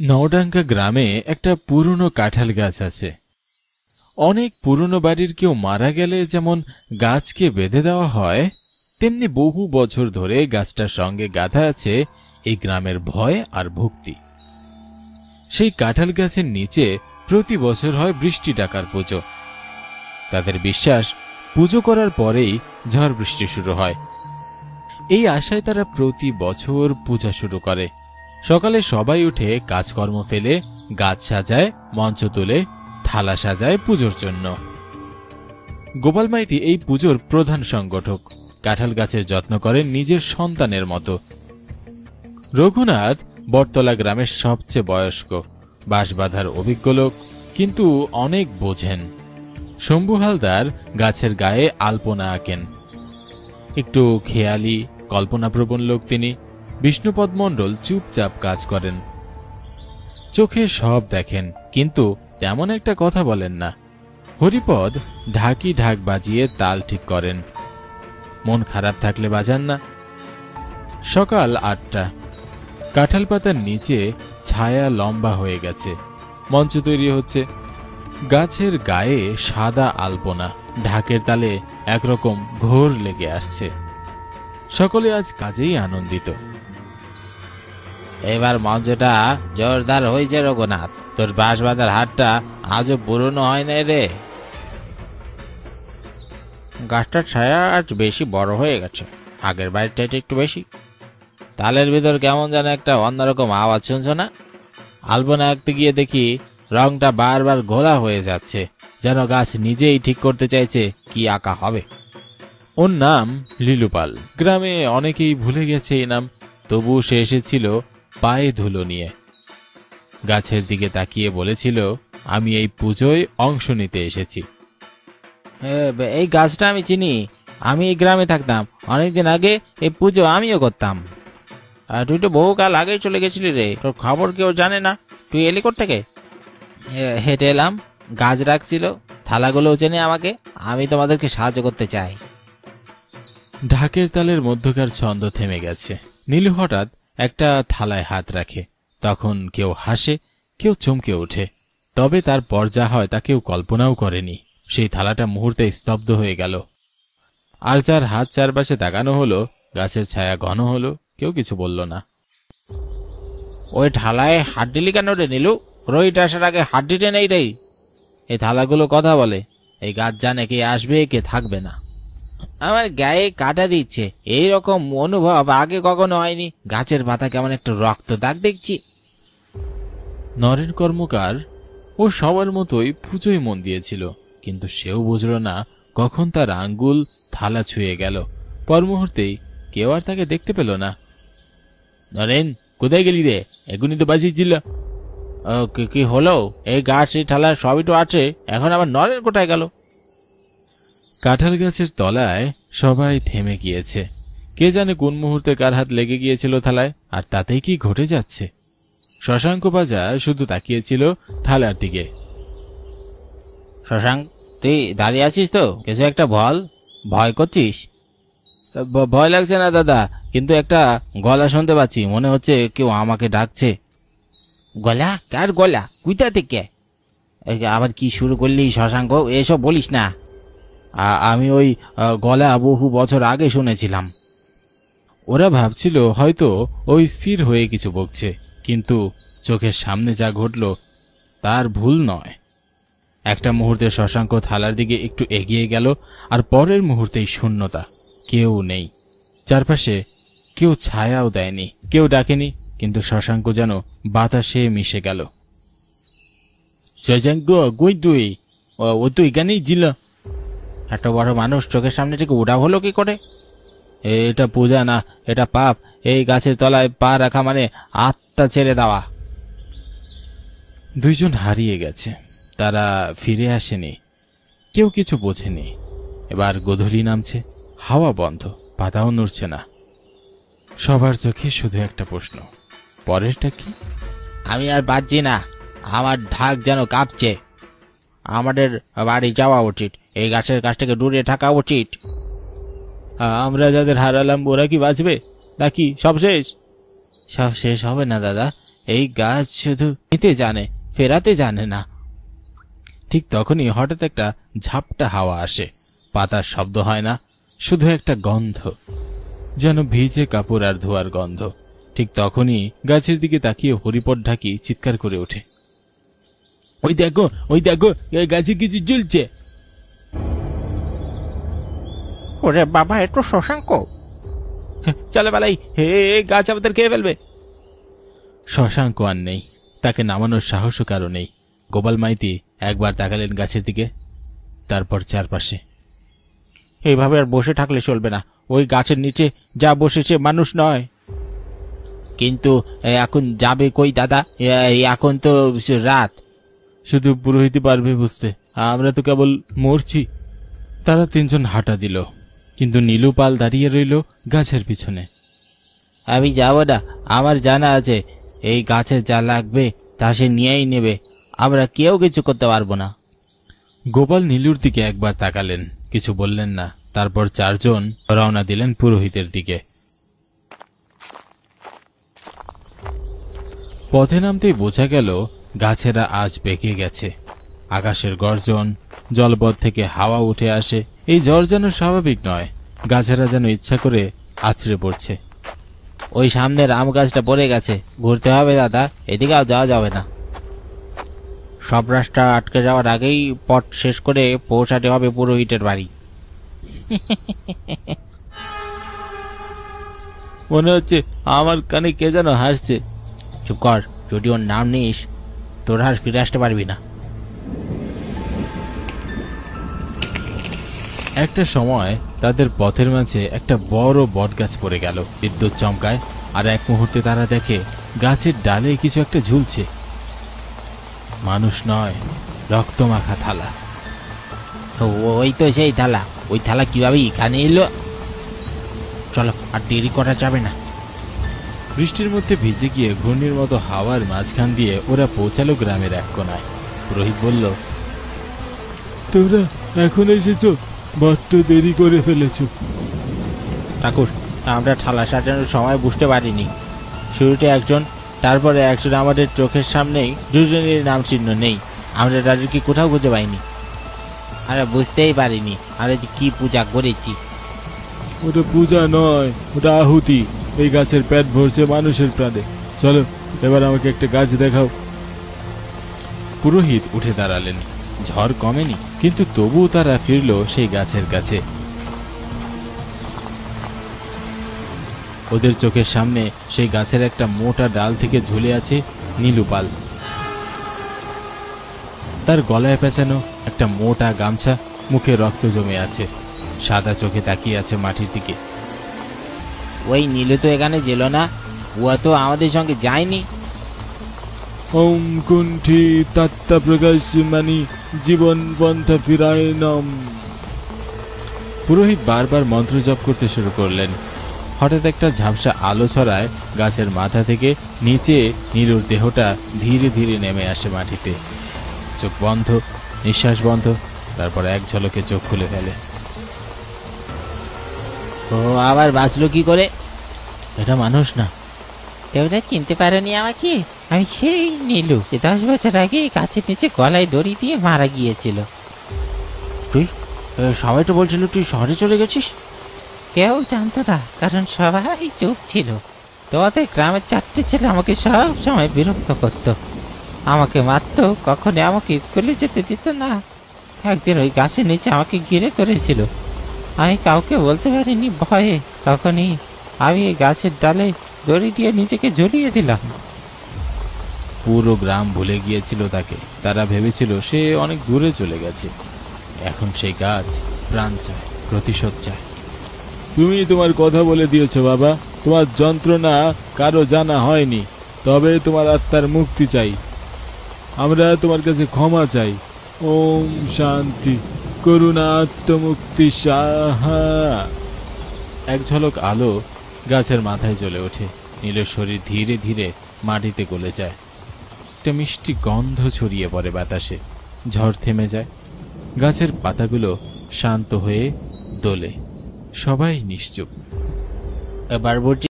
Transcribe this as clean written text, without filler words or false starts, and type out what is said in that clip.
নওডাঙ্গা গ্রামে একটা পুরনো কাঁঠাল গাছ আছে। অনেক পুরনো বাড়ির কেউ মারা গেলে যেমন গাছকে বেঁধে দেওয়া হয়, তেমনি বহু বছর ধরে গাছটার সঙ্গে গাঁথা আছে এই গ্রামের ভয় আর ভক্তি। সেই কাঁঠাল গাছের নিচে প্রতি বছর হয় বৃষ্টি ডাকার পুজো। তাদের বিশ্বাস, পুজো করার পরেই ঝড় বৃষ্টি শুরু হয়। এই আশায় তারা প্রতি বছর পূজা শুরু করে। সকালে সবাই উঠে কাজকর্ম ফেলে গাছ সাজায়, মঞ্চ তুলে, থালা সাজায় পুজোর জন্য। গোপাল মাইতি এই পুজোর প্রধান সংগঠক। কাঁঠাল গাছের যত্ন করেন নিজের সন্তানের মতো। রঘুনাথ বটতলা গ্রামের সবচেয়ে বয়স্ক, বাঁশ বাঁধার অভিজ্ঞ লোক, কিন্তু অনেক বোঝেন। শম্ভু হালদার গাছের গায়ে আলপনা আঁকেন। একটু খেয়ালি, কল্পনাপ্রবণ লোক তিনি। বিষ্ণুপদ মণ্ডল চুপচাপ কাজ করেন, চোখে সব দেখেন, কিন্তু তেমন একটা কথা বলেন না। হরিপদ ঢাকি ঢাক বাজিয়ে তাল ঠিক করেন, মন খারাপ থাকলে বাজান না। সকাল 8টা। কাঁঠাল পাতার নিচে ছায়া লম্বা হয়ে গেছে, মঞ্চ তৈরি হচ্ছে। গাছের গায়ে সাদা আলপনা, ঢাকের তালে একরকম ঘোর লেগে আসছে। সকলে আজ কাজেই আনন্দিত। এবার মঞ্চটা জোরদার হয়েছে রঘুনাথ, তোর বাঁশ বাঁধার হাটটা আজও পুরনো হয় না রে। গাছটার ছায়া আজ বেশি বড় হয়ে গেছে, আগের বাড়িটা একটু বেশি। তালের ভিতর কেমন যেন একটা অন্যরকম আওয়াজ শুনছো না? আলপনা আঁকতে গিয়ে দেখি রংটা বারবার ঘোলা হয়ে যাচ্ছে, যেন গাছ নিজেই ঠিক করতে চাইছে কি আঁকা হবে। ওর নাম লিলুপাল। গ্রামে অনেকেই ভুলে গেছে এই নাম, তবু সে এসেছিল পায়ে ধুলো নিয়ে। গাছের দিকে তাকিয়ে বলেছিল, আমি এই পুজোয় অংশ নিতে এসেছি। এই গাছটা আমি চিনি, আমি এই গ্রামে থাকতাম অনেকদিন আগে, এই পুজো আমিও করতাম। তুই তো বহুকাল আগেই চলে গেছিলি রে, তোর খবর কেউ জানে না। তুই এলি কোত্থেকে? হেঁটে এলাম, গাছ রাখছিল, থালাগুলোও চেনে আমাকে। আমি তোমাদেরকে সাহায্য করতে চাই। ঢাকের তালের মধ্যকার ছন্দ থেমে গেছে। নীলু হঠাৎ একটা থালায় হাত রাখে। তখন কেউ হাসে, কেউ চমকে ওঠে। তবে তারপর যা হয় তা কেউ কল্পনাও করেনি। সেই থালাটা মুহূর্তে স্তব্ধ হয়ে গেল। আর যার হাত চারপাশে তাকানো হলো, গাছের ছায়া ঘন হলো, কেউ কিছু বলল না। ওই থালায় হাত দিলি কেন রে নীলু? রোহিত আসার আগে হাত দিতে নেই রে। এই থালাগুলো কথা বলে, এই গাছ জানে কে আসবে কে থাকবে না। আমার গায়ে কাটা দিচ্ছে, এইরকম অনুভব আগে কখনো হয়নি। গাছের পাতা কেমন একটা রক্ত দাগ দেখছি। নরেন কর্মকার ও সবার মতোই পুজোয় মন দিয়েছিল, কিন্তু সেও বুঝল না কখন তার আঙ্গুল থালা ছুঁয়ে গেল। পর মুহূর্তেই কেউ আর তাকে দেখতে পেল না। নরেন, কোথায় গেলি রে? এগুনি তো বাঁচিয়েছিল। কি হলো? এই গাছ, এই থালা সবই তো আছে, এখন আবার নরেন কোথায় গেল? কাঁঠাল গাছের তলায় সবাই থেমে গিয়েছে। কে জানে কোন মুহূর্তে কার হাত লেগে গিয়েছিল থালায়, আর তাতেই কি ঘটে যাচ্ছে। শশাঙ্ক বাজা শুধু তাকিয়েছিল থালার দিকে। শশাঙ্ক, তুই দাঁড়িয়ে আছিস তো? কিছু একটা বল, ভয় করছিস? ভয় লাগছে না দাদা, কিন্তু একটা গলা শুনতে পাচ্ছি, মনে হচ্ছে কেউ আমাকে ডাকছে। গলা? কার গলা? কুইটা থেকে? আবার কি শুরু করলি শশাঙ্ক? এসব বলিস না। আমি ওই গলা বহু বছর আগে শুনেছিলাম। ওরা ভাবছিল হয়তো ওই স্থির হয়ে কিছু বকছে, কিন্তু চোখের সামনে যা ঘটল তার ভুল নয়। একটা মুহূর্তে শশাঙ্ক থালার দিকে একটু এগিয়ে গেল, আর পরের মুহূর্তেই শূন্যতা। কেউ নেই চারপাশে, কেউ ছায়াও দেয়নি, কেউ ডাকেনি, কিন্তু শশাঙ্ক যেন বাতাসে মিশে গেল। শশাঙ্ক, কই তুই? ও তো এখানেই ছিল। এত বড় মানুষ চোখের সামনে থেকে উড়া হলো কি করে? এটা পূজা না, এটা পাপ। এই গাছের তলায় পা রাখা মানে আত্মা ছেড়ে দেওয়া। দুইজন হারিয়ে গেছে, তারা ফিরে আসেনি। কেউ কিছু বোঝেনি। এবার গোধূলি নামছে, হাওয়া বন্ধ, পাতাও নড়ছে না। সবার চোখে শুধু একটা প্রশ্ন, পরেরটা কি? আমি আর বাঁচছি না, আমার ঢাক যেন কাঁপছে। আমাদের বাড়ি যাওয়া উচিত, এই গাছের কাছ থেকে দূরে থাকা উচিত। আমরা যাদের হারালাম ওরা কি বাঁচবে নাকি সব শেষ? সব শেষ হবে না দাদা, এই গাছ শুধু নিতে জানে, ফেরাতে জানে না। ঠিক তখনই হঠাৎ একটা ঝাপটা হাওয়া আসে। পাতার শব্দ হয় না, শুধু একটা গন্ধ, যেন ভিজে কাপড় আর ধোয়ার গন্ধ। ঠিক তখনই গাছের দিকে তাকিয়ে হরিপদ ঢাকি চিৎকার করে ওঠে, ওই দেখো, ওই দেখো, এই গাছে কিছু ঝুলছে। ওরে বাবা, একটু শশাঙ্ক, চলে বেলাই, হে গাছ আমাদের খেয়ে ফেলবে। শশাঙ্ক আর নেই, তাকে নামানোর সাহসও কারো নেই। গোপাল মাইতি একবার তাকালেন গাছের দিকে, তারপর চারপাশে। এইভাবে আর বসে থাকলে চলবে না, ওই গাছের নিচে যা বসেছে মানুষ নয়। কিন্তু এখন যাবে কই দাদা, এখন তো রাত। শুধু পুরোহিতই পারবে বুঝতে, আমরা তো কেবল মরছি। তারা তিনজন হাঁটা দিল, কিন্তু নীলু পাল দাঁড়িয়ে রইল গাছের পিছনে। আমি যাব না, আমার জানা আছে এই গাছের যা লাগবে তা সে নিয়েই নেবে, আমরা কেউ কিছু করতে পারবো না। গোপাল নীলুর দিকে একবার তাকালেন, কিছু বললেন না। তারপর চারজন রওনা দিলেন পুরোহিতের দিকে। পথে নামতেই বোঝা গেল গাছেরা আজ পেকে গেছে। আকাশের গর্জন, জলপথ থেকে হাওয়া উঠে আসে। এই জ্বর যেন স্বাভাবিক নয়, গাছেরা যেন ইচ্ছা করে আছড়ে পড়ছে। ওই সামনের আম গাছটা পড়ে গেছে, ঘুরতে হবে দাদা, এদিকেও যাওয়া যাবে না। সব রাস্তা আটকে যাওয়ার আগেই পথ শেষ করে পৌঁছাতে হবে পুরোহিতের বাড়ি। মনে হচ্ছে আমার কানে কে যেন হাসছে। চুপ কর, যদি ওর নাম নিস তোর আর ফিরে আসতে পারবি না। একটা সময় তাদের পথের মাঝে একটা বড় বটগাছ পড়ে গেল। বিদ্যুৎ চমকায়, আর এক মুহূর্তে তারা দেখে গাছের ডালে কিছু একটা ঝুলছে। মানুষ নয়, রক্তমাখা থালা। ওই তো সেই থালা, ওই থালা কিভাবে এখানে এলো? চলো, আর দেরি করা যাবে না। বৃষ্টির মধ্যে ভিজে গিয়ে ঘূর্ণির মতো হাওয়ার মাঝখান দিয়ে ওরা পৌঁছালো গ্রামের এক কোনায়। পুরোহিত বলল, তোমরা এখন এসেছো, বড্ড দেরি করে ফেলেছো। ঠাকুর, আমরা থালা সাজানোর সময় বুঝতে পারিনি। শুরুতে একজন, তারপরে একজন, আমাদের চোখের সামনেই দুজনের নাম চিহ্ন নেই। আমরা তাদেরকে কোথাও খুঁজে পাইনি। আমরা বুঝতেই পারিনি আমরা যে কি পূজা করেছি। ওটা পূজা নয়, ওটা আহুতি। এই গাছের পেট ভরছে মানুষের প্রাণে। চলো, এবার আমাকে একটা গাছ দেখাও। পুরোহিত উঠে দাঁড়ালেন। ঝড় কমেনি, কিন্তু তবুও তারা ফিরল সেই গাছের কাছে। ওদের চোখের সামনে সেই গাছের একটা মোটা ডাল থেকে ঝুলে আছে নীলুপাল। তার গলায় পেঁচানো একটা মোটা গামছা, মুখে রক্ত জমে আছে, সাদা চোখে তাকিয়ে আছে মাটির দিকে। ওই নীলু তো এখানে ছিল না, ও তো আমাদের সঙ্গে যায়নি। ওম কুণ্ঠি তাত্তা প্রকাশ মানি জীবন পন্থা ফিরায় নম। পুরোহিত বারবার মন্ত্র জপ করতে শুরু করলেন। হঠাৎ একটা ঝাপসা আলো ছড়ায় গাছের মাথা থেকে নিচে। নীলুর দেহটা ধীরে ধীরে নেমে আসে মাটিতে। চোখ বন্ধ, নিঃশ্বাস বন্ধ। তারপর এক ঝলকে চোখ খুলে ফেলে। ও আবার বাঁচলো কি করে? এটা মানুষ না। তোমরা চিনতে পারোনি আমাকে? আমি সেই নীলু, 10 বছর আগে গাছের নিচে গলায় দড়ি দিয়ে মারা গিয়েছিল। তুই, সবাই তো বলছিল তুই শহরে চলে গেছিস। কেউ জানতো না, কারণ সবাই চুপ ছিল। তোমাদের গ্রামের 4টে ছেলে আমাকে সব সময় বিরক্ত করত, আমাকে মারত, কখনো আমাকে স্কুলে যেতে দিত না। একদিন ওই গাছের নিচে আমাকে ঘিরে ধরেছিল, আমি কাউকে বলতে পারিনি ভয়ে। তখনই আমি এই গাছের ডালে দড়ি দিয়ে নিজেকে ঝুলিয়ে দিলাম। পুরো গ্রাম ভুলে গিয়েছিল তাকে। তারা ভেবেছিল সে অনেক দূরে চলে গেছে। এখন সেই গাছ প্রাণ চায়, প্রতিশোধ চায়। তুমি তোমার কথা বলে দিয়েছো বাবা। তোমার যন্ত্রণা কারো জানা হয়নি, তবে তোমার আত্মার মুক্তি চাই। আমরা তোমার কাছে ক্ষমা চাই। ওম শান্তি, করুণা, আত্মমুক্তি, সাহা। এক ঝলক আলো গাছের মাথায় জ্বলে ওঠে। নীলের শরীর ধীরে ধীরে মাটিতে গলে যায়। একটা মিষ্টি গন্ধ ছড়িয়ে পড়ে বাতাসে। ঝড় থেমে যায়। গাছের পাতাগুলো শান্ত হয়ে দোলে। সবাই নিশ্চুপ। এবার